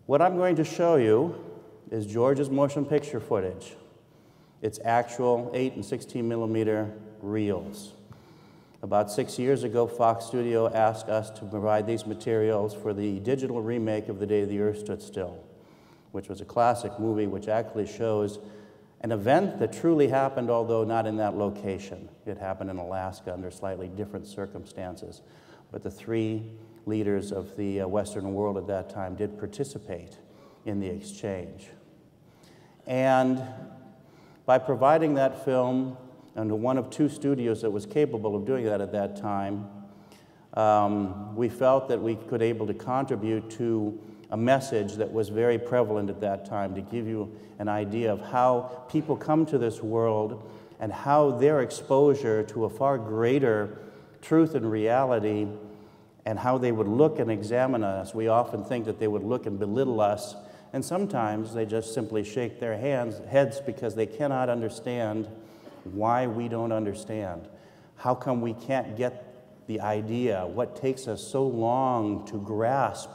What I'm going to show you is George's motion picture footage. It's actual 8 and 16 millimeter reels. About 6 years ago, Fox Studio asked us to provide these materials for the digital remake of The Day the Earth Stood Still, which was a classic movie which actually shows an event that truly happened, although not in that location. It happened in Alaska under slightly different circumstances. But the three leaders of the Western world at that time did participate in the exchange. And by providing that film under one of two studios that was capable of doing that at that time, we felt that we could able to contribute to a message that was very prevalent at that time, to give you an idea of how people come to this world and how their exposure to a far greater truth and reality and how they would look and examine us. We often think that they would look and belittle us, and sometimes they just simply shake their heads because they cannot understand why we don't understand. How come we can't get the idea? What takes us so long to grasp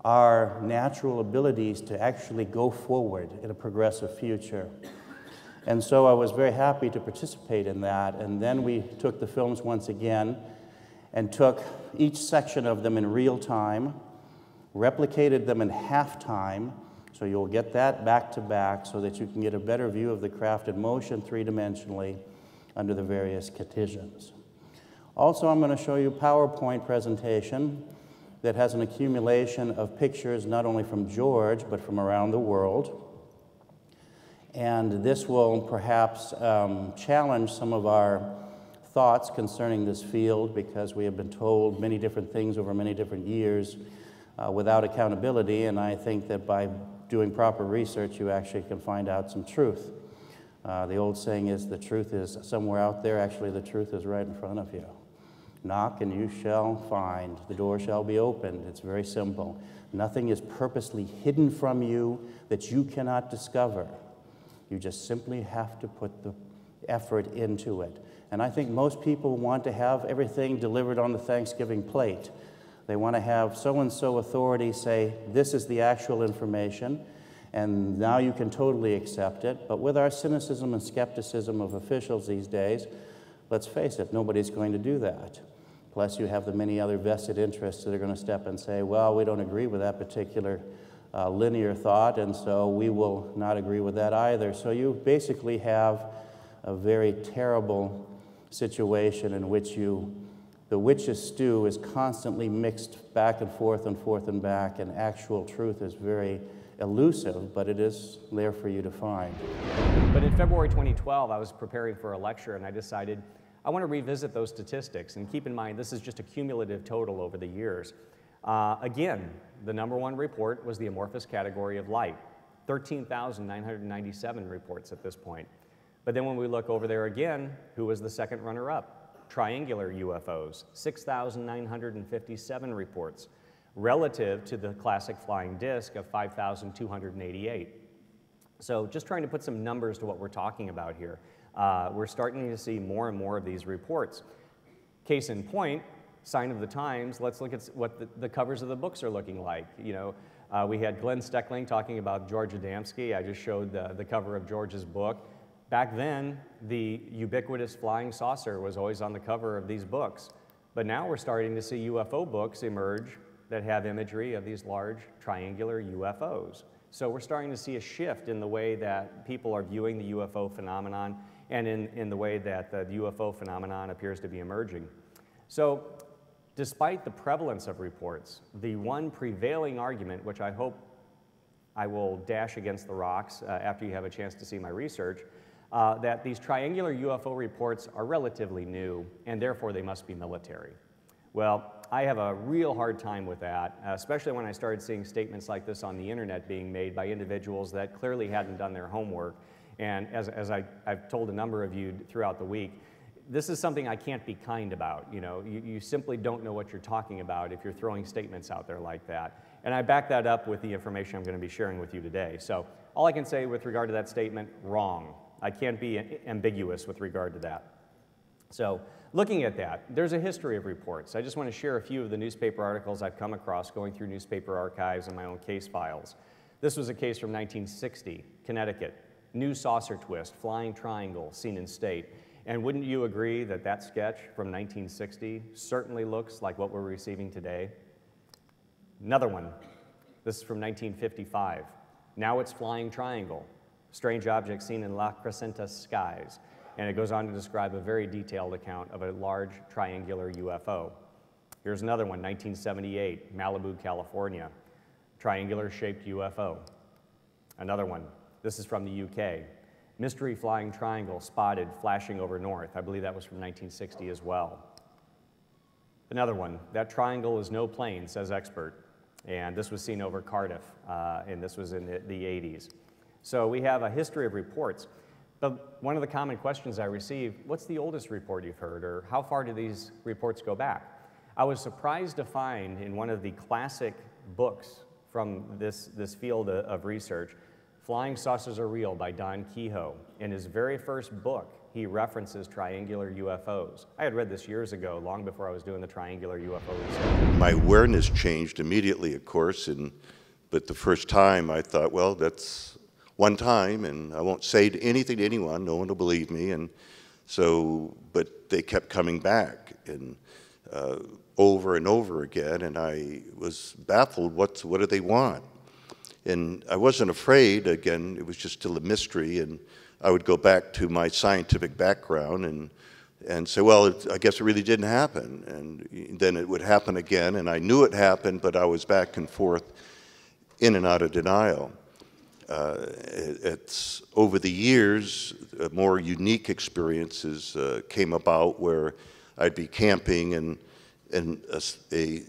our natural abilities to actually go forward in a progressive future? And so I was very happy to participate in that, and then we took the films once again and took each section of them in real time, replicated them in half time, so you'll get that back to back so that you can get a better view of the craft in motion three-dimensionally under the various conditions. Also, I'm going to show you a PowerPoint presentation that has an accumulation of pictures not only from George, but from around the world. And this will perhaps challenge some of our thoughts concerning this field, because we have been told many different things over many different years without accountability, and I think that by doing proper research you actually can find out some truth. The old saying is, the truth is somewhere out there. Actually, the truth is right in front of you. Knock and you shall find. The door shall be opened. It's very simple. Nothing is purposely hidden from you that you cannot discover. You just simply have to put the effort into it. And I think most people want to have everything delivered on the Thanksgiving plate. They want to have so-and-so authority say, this is the actual information, and now you can totally accept it. But with our cynicism and skepticism of officials these days, let's face it, nobody's going to do that. Plus, you have the many other vested interests that are going to step and say, well, we don't agree with that particular linear thought, and so we will not agree with that either. So you basically have a very terrible situation in which the witch's stew is constantly mixed back and forth and back, and actual truth is very elusive, but it is there for you to find. But in February 2012, I was preparing for a lecture, and I decided I want to revisit those statistics. And keep in mind, this is just a cumulative total over the years. Again, the #1 report was the amorphous category of light, 13,997 reports at this point. But then when we look over there again, who was the second runner-up? Triangular UFOs, 6,957 reports, relative to the classic flying disc of 5,288. So just trying to put some numbers to what we're talking about here. We're starting to see more and more of these reports. Case in point, sign of the times, let's look at what the covers of the books are looking like. You know, we had Glenn Steckling talking about George Adamski. I just showed the cover of George's book. Back then, the ubiquitous flying saucer was always on the cover of these books. But now we're starting to see UFO books emerge that have imagery of these large triangular UFOs. So we're starting to see a shift in the way that people are viewing the UFO phenomenon, and in the way that the UFO phenomenon appears to be emerging. So despite the prevalence of reports, the one prevailing argument, which I hope I will dash against the rocks after you have a chance to see my research, that these triangular UFO reports are relatively new, and therefore they must be military. Well, I have a real hard time with that, especially when I started seeing statements like this on the internet being made by individuals that clearly hadn't done their homework. And as I've told a number of you throughout the week, this is something I can't be kind about. You know, you simply don't know what you're talking about if you're throwing statements out there like that. And I back that up with the information I'm going to be sharing with you today. So all I can say with regard to that statement, wrong. I can't be ambiguous with regard to that. So looking at that, there's a history of reports. I just want to share a few of the newspaper articles I've come across going through newspaper archives and my own case files. This was a case from 1960, Connecticut. New saucer twist, flying triangle, seen in state. And wouldn't you agree that that sketch from 1960 certainly looks like what we're receiving today? Another one. This is from 1955. Now it's flying triangle, strange object seen in La Crescenta skies. And it goes on to describe a very detailed account of a large triangular UFO. Here's another one, 1978, Malibu, California, triangular-shaped UFO. Another one, this is from the UK, mystery flying triangle spotted flashing over north. I believe that was from 1960 as well. Another one, that triangle is no plane, says expert. And this was seen over Cardiff, and this was in the 80s. So we have a history of reports. But one of the common questions I receive, what's the oldest report you've heard, or how far do these reports go back? I was surprised to find in one of the classic books from this field of research, Flying Saucers Are Real by Don Kehoe. In his very first book, he references triangular UFOs. I had read this years ago, long before I was doing the triangular UFO research. My awareness changed immediately, of course, but the first time I thought, well, that's one time, and I won't say anything to anyone, no one will believe me, and so, but they kept coming back, and over and over again, and I was baffled, what do they want? And I wasn't afraid, again, it was just still a mystery, and I would go back to my scientific background and say, well, I guess it really didn't happen. And then it would happen again, and I knew it happened, but I was back and forth in and out of denial. It's over the years, more unique experiences came about where I'd be camping and a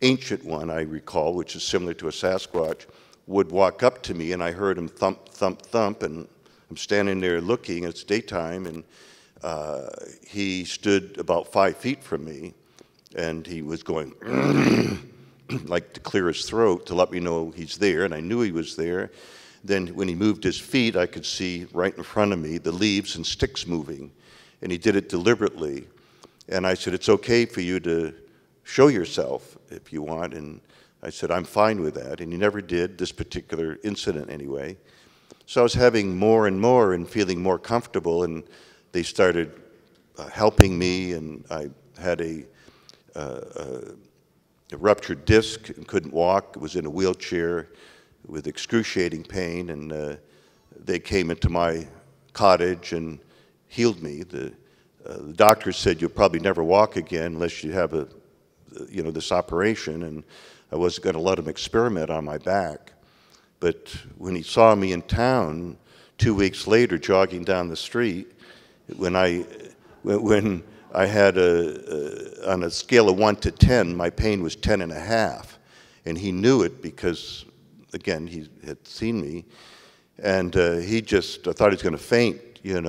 ancient one, I recall, which is similar to a Sasquatch, would walk up to me, and I heard him thump, thump, thump, and I'm standing there looking, it's daytime, and he stood about 5 feet from me, and he was going like to clear his throat to let me know he's there, and I knew he was there. Then when he moved his feet, I could see right in front of me the leaves and sticks moving, and he did it deliberately. And I said, it's okay for you to show yourself if you want, and I said, I'm fine with that, and he never did, this particular incident anyway. So I was having more and more and feeling more comfortable, and they started helping me, and I had a ruptured disc and couldn't walk, was in a wheelchair with excruciating pain, and they came into my cottage and healed me. The doctor said, you'll probably never walk again unless you have this operation, and I wasn't going to let him experiment on my back. But when he saw me in town 2 weeks later jogging down the street, when I had on a scale of 1 to 10, my pain was 10.5, and he knew it because, again, he had seen me, and I thought he was going to faint, and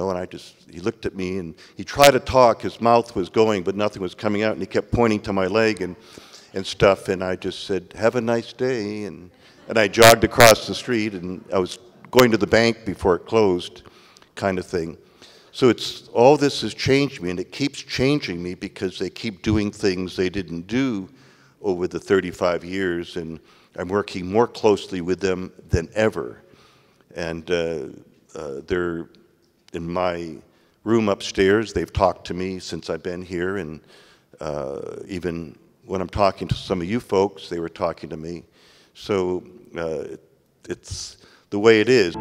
he looked at me, and he tried to talk, his mouth was going, but nothing was coming out, and he kept pointing to my leg and stuff, and I just said, have a nice day, and I jogged across the street, and I was going to the bank before it closed, kind of thing. So all this has changed me, and it keeps changing me because they keep doing things they didn't do over the 35 years, and I'm working more closely with them than ever. And they're in my room upstairs. They've talked to me since I've been here, and even when I'm talking to some of you folks, they were talking to me. So it's the way it is.